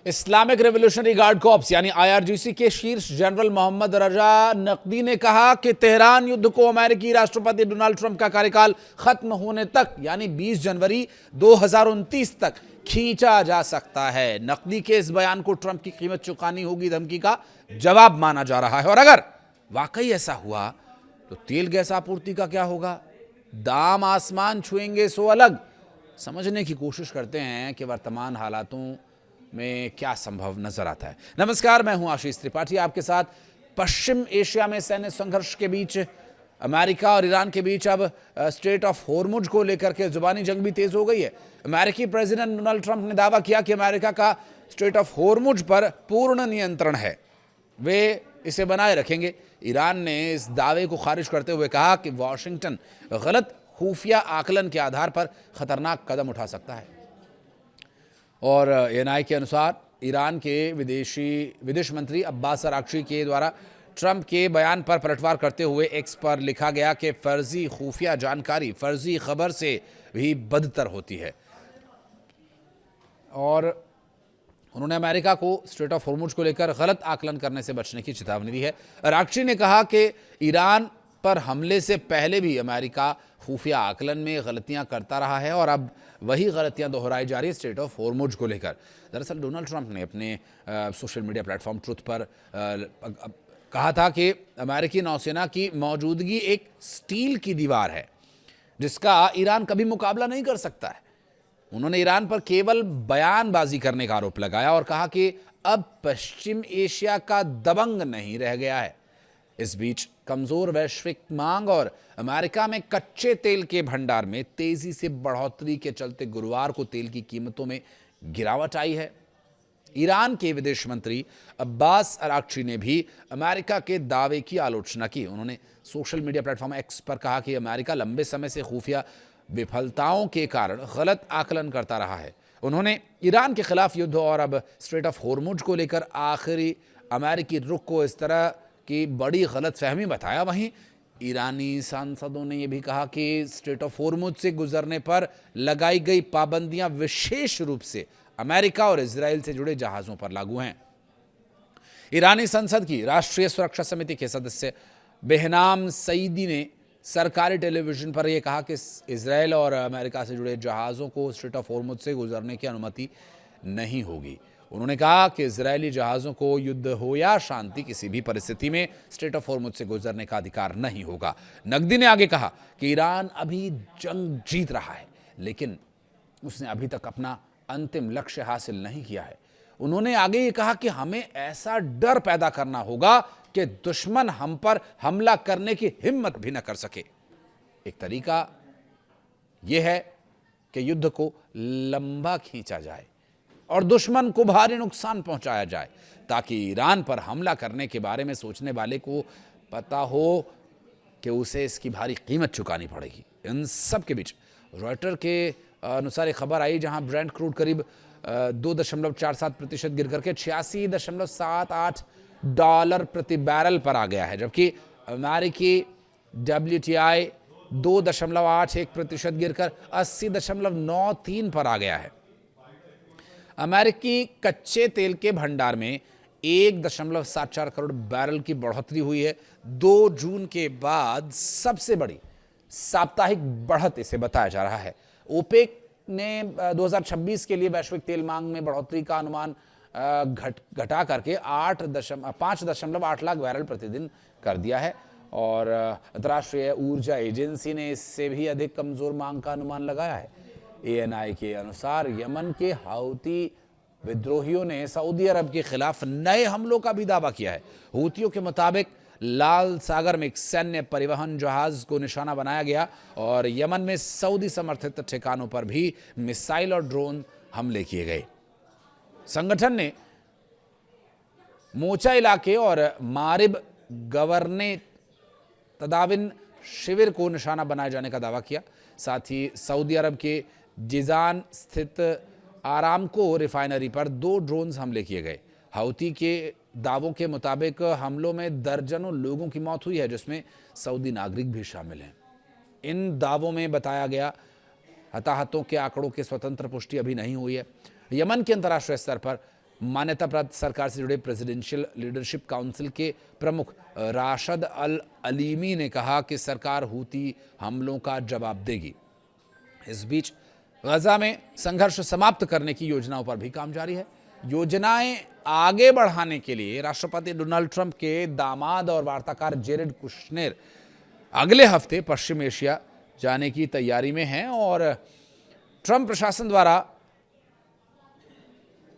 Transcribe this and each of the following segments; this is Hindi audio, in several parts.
इस्लामिक रेवोल्यूशनरी गार्ड कॉर्प्स यानी आईआरजीसी के शीर्ष जनरल मोहम्मद रजा नकवी ने कहा कि तेहरान युद्ध को अमेरिकी राष्ट्रपति डोनाल्ड ट्रंप का कार्यकाल खत्म होने तक यानी 20 जनवरी 2029 तक खींचा जा सकता है। नकवी के इस बयान को ट्रंप की कीमत चुकानी होगी धमकी का जवाब माना जा रहा है। और अगर वाकई ऐसा हुआ तो तेल गैस आपूर्ति का क्या होगा? दाम आसमान छुएंगे सो अलग। समझने की कोशिश करते हैं कि वर्तमान हालातों में क्या संभव नजर आता है। नमस्कार, मैं हूं आशीष त्रिपाठी आपके साथ। पश्चिम एशिया में सैन्य संघर्ष के बीच अमेरिका और ईरान के बीच अब स्ट्रेट ऑफ होर्मुज को लेकर के जुबानी जंग भी तेज हो गई है। अमेरिकी प्रेसिडेंट डोनाल्ड ट्रंप ने दावा किया कि अमेरिका का स्ट्रेट ऑफ होर्मुज पर पूर्ण नियंत्रण है, वे इसे बनाए रखेंगे। ईरान ने इस दावे को खारिज करते हुए कहा कि वॉशिंगटन गलत खुफिया आकलन के आधार पर खतरनाक कदम उठा सकता है। और एएनआई के अनुसार ईरान के विदेश मंत्री अब्बास अराक्ची के द्वारा ट्रंप के बयान पर पलटवार करते हुए एक्स पर लिखा गया कि फर्जी खुफिया जानकारी फर्जी खबर से भी बदतर होती है। और उन्होंने अमेरिका को स्ट्रेट ऑफ होर्मुज को लेकर गलत आकलन करने से बचने की चेतावनी दी है। अराक्ची ने कहा कि ईरान पर हमले से पहले भी अमेरिका खुफिया आकलन में गलतियां करता रहा है और अब वही गलतियां दोहराई जा रही है स्ट्रेट ऑफ होर्मुज को लेकर। दरअसल डोनाल्ड ट्रंप ने अपने सोशल मीडिया प्लेटफॉर्म ट्रुथ पर कहा था कि अमेरिकी नौसेना की मौजूदगी एक स्टील की दीवार है जिसका ईरान कभी मुकाबला नहीं कर सकता है। उन्होंने ईरान पर केवल बयानबाजी करने का आरोप लगाया और कहा कि अब पश्चिम एशिया का दबंग नहीं रह गया है। इस बीच कमजोर वैश्विक मांग और अमेरिका में कच्चे तेल के भंडार में तेजी से बढ़ोतरी के चलते गुरुवार को तेल की कीमतों में गिरावट आई है। ईरान के विदेश मंत्री अब्बास अराक्ची ने भी अमेरिका के दावे की आलोचना की। उन्होंने सोशल मीडिया प्लेटफॉर्म एक्स पर कहा कि अमेरिका लंबे समय से खुफिया विफलताओं के कारण गलत आकलन करता रहा है। उन्होंने ईरान के खिलाफ युद्ध और अब स्ट्रेट ऑफ होर्मुज को लेकर आखिरी अमेरिकी रुख को इस तरह की बड़ी गलतफहमी बताया। वहीं ईरानी सांसदों ने यह भी कहा कि स्ट्रेट ऑफ होर्मुज से गुजरने पर लगाई गई पाबंदियां विशेष रूप से अमेरिका और इजराइल से जुड़े जहाजों पर लागू हैं। ईरानी संसद की राष्ट्रीय सुरक्षा समिति के सदस्य बेहनाम सईदी ने सरकारी टेलीविजन पर यह कहा कि इजराइल और अमेरिका से जुड़े जहाज़ों को स्ट्रेट ऑफ होर्मुज से गुजरने की अनुमति नहीं होगी। उन्होंने कहा कि इजरायली जहाज़ों को युद्ध हो या शांति किसी भी परिस्थिति में स्ट्रेट ऑफ होर्मुज से गुजरने का अधिकार नहीं होगा। नकवी ने आगे कहा कि ईरान अभी जंग जीत रहा है लेकिन उसने अभी तक अपना अंतिम लक्ष्य हासिल नहीं किया है। उन्होंने आगे ये कहा कि हमें ऐसा डर पैदा करना होगा कि दुश्मन हम पर हमला करने की हिम्मत भी न कर सके। एक तरीका यह है कि युद्ध को लंबा खींचा जाए और दुश्मन को भारी नुकसान पहुंचाया जाए ताकि ईरान पर हमला करने के बारे में सोचने वाले को पता हो कि उसे इसकी भारी कीमत चुकानी पड़ेगी। इन सब के बीच रॉयटर के अनुसार एक खबर आई जहां ब्रेंट क्रूड करीब 2.47% गिर करके $86.78 प्रति बैरल पर आ गया है, जबकि अमेरिकी WTI 2.81% गिरकर 80.93 पर आ गया है। अमेरिकी कच्चे तेल के भंडार में 1.74 करोड़ बैरल की बढ़ोतरी हुई है। 2 जून के बाद सबसे बड़ी साप्ताहिक बढ़त इसे बताया जा रहा है। ओपेक ने 2026 के लिए वैश्विक तेल मांग में बढ़ोतरी का अनुमान घटा करके 5.8 लाख बैरल प्रतिदिन कर दिया है और अंतर्राष्ट्रीय ऊर्जा एजेंसी ने इससे भी अधिक कमजोर मांग का अनुमान लगाया है। एएनआई के अनुसार यमन के हौती विद्रोहियों ने सऊदी अरब के खिलाफ नए हमलों का भी दावा किया है। हूतियों के मुताबिक लाल सागर में एक सैन्य परिवहन जहाज को निशाना बनाया गया और यमन में सऊदी समर्थित ठिकानों पर भी मिसाइल और ड्रोन हमले किए गए। संगठन ने मोचा इलाके और मारिब गवर्ने तदाविन शिविर को निशाना बनाए जाने का दावा किया। साथ ही सऊदी अरब के जिजान स्थित आरामको रिफाइनरी पर 2 ड्रोन्स हमले किए गए। हौती के दावों के मुताबिक हमलों में दर्जनों लोगों की मौत हुई है जिसमें सऊदी नागरिक भी शामिल हैं। इन दावों में बताया गया हताहतों के आंकड़ों की स्वतंत्र पुष्टि अभी नहीं हुई है। यमन के अंतर्राष्ट्रीय स्तर पर मान्यता प्राप्त सरकार से जुड़े प्रेसिडेंशियल लीडरशिप काउंसिल के प्रमुख राशद अल अलीमी ने कहा कि सरकार हूती हमलों का जवाब देगी। इस बीच गजा में संघर्ष समाप्त करने की योजनाओं पर भी काम जारी है। योजनाएं आगे बढ़ाने के लिए राष्ट्रपति डोनाल्ड ट्रंप के दामाद और वार्ताकार जेरेड कुशनेर अगले हफ्ते पश्चिम एशिया जाने की तैयारी में हैं और ट्रंप प्रशासन द्वारा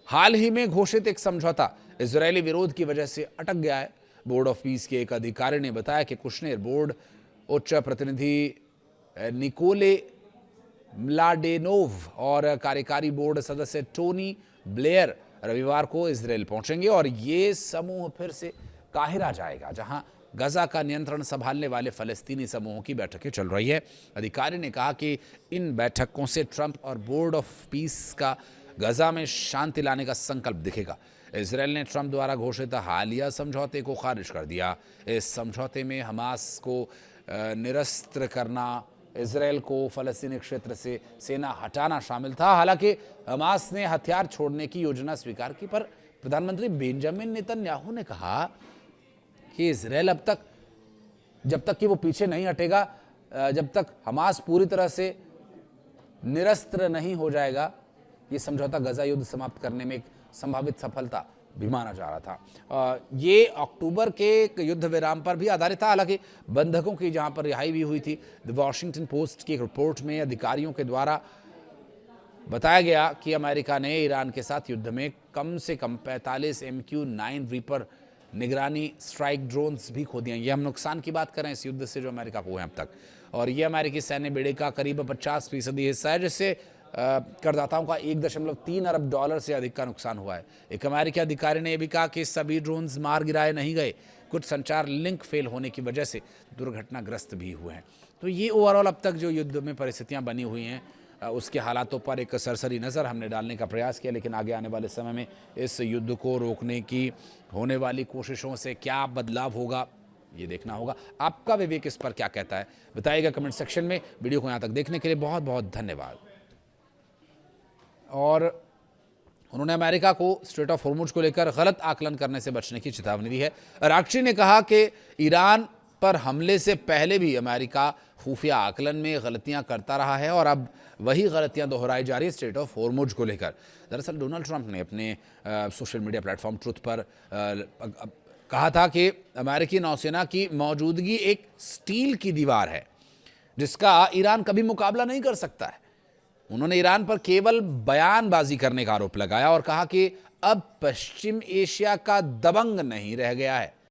हाल ही में घोषित एक समझौता इजरायली विरोध की वजह से अटक गया है। बोर्ड ऑफ पीस के एक अधिकारी ने बताया कि कुशनेर बोर्ड उच्च प्रतिनिधि निकोले म्लाडेनोव और कार्यकारी बोर्ड सदस्य टोनी ब्लेयर रविवार को इजरायल पहुंचेंगे और ये समूह फिर से काहिरा जाएगा, जहां गजा का नियंत्रण संभालने वाले फलस्तीनी समूहों की बैठकें चल रही है। अधिकारी ने कहा कि इन बैठकों से ट्रंप और बोर्ड ऑफ पीस का गजा में शांति लाने का संकल्प दिखेगा। इजरायल ने ट्रंप द्वारा घोषित हालिया समझौते को खारिज कर दिया। इस समझौते में हमास को निरस्त्र करना, इजरायल को फलस्तीनी क्षेत्र से सेना हटाना शामिल था। हालांकि हमास ने हथियार छोड़ने की योजना स्वीकार की, पर प्रधानमंत्री बेंजामिन नेतन्याहू ने कहा कि इजरायल जब तक कि वो पीछे नहीं हटेगा, जब तक हमास पूरी तरह से निरस्त्र नहीं हो जाएगा, ये समझौता गजा युद्ध समाप्त करने में एक संभावित सफलता भी माना जा रहा था। ये अक्टूबर के युद्ध विराम पर भी आधारित था। हालांकि बंधकों की जहां पर रिहाई भी हुई थी, द वॉशिंगटन पोस्ट की एक रिपोर्ट में अधिकारियों के द्वारा बताया गया कि अमेरिका ने ईरान के साथ युद्ध में कम से कम 45 MQ-9 रीपर निगरानी स्ट्राइक ड्रोन्स भी खो दिए। ये हम नुकसान की बात करें इस युद्ध से जो अमेरिका को हुए अब तक, और ये अमेरिकी सैन्य बेड़े का करीब 50% हिस्सा है, जिससे करदाताओं का $1.3 अरब से अधिक का नुकसान हुआ है। एक अमेरिकी अधिकारी ने यह भी कहा कि सभी ड्रोन्स मार गिराए नहीं गए, कुछ संचार लिंक फेल होने की वजह से दुर्घटनाग्रस्त भी हुए हैं। तो ये ओवरऑल अब तक जो युद्ध में परिस्थितियां बनी हुई हैं, उसके हालातों पर एक सरसरी नज़र हमने डालने का प्रयास किया, लेकिन आगे आने वाले समय में इस युद्ध को रोकने की होने वाली कोशिशों से क्या बदलाव होगा, ये देखना होगा। आपका विवेक इस पर क्या कहता है, बताइएगा कमेंट सेक्शन में। वीडियो को यहाँ तक देखने के लिए बहुत बहुत धन्यवाद। और उन्होंने अमेरिका को स्ट्रेट ऑफ होर्मुज को लेकर गलत आकलन करने से बचने की चेतावनी दी है। राक्शी ने कहा कि ईरान पर हमले से पहले भी अमेरिका खुफिया आकलन में गलतियां करता रहा है और अब वही गलतियां दोहराई जा रही है स्ट्रेट ऑफ होर्मुज को लेकर। दरअसल डोनाल्ड ट्रंप ने अपने सोशल मीडिया प्लेटफॉर्म ट्रुथ पर कहा था कि अमेरिकी नौसेना की मौजूदगी एक स्टील की दीवार है जिसका ईरान कभी मुकाबला नहीं कर सकता है। उन्होंने ईरान पर केवल बयानबाजी करने का आरोप लगाया और कहा कि अब पश्चिम एशिया का दबंग नहीं रह गया है।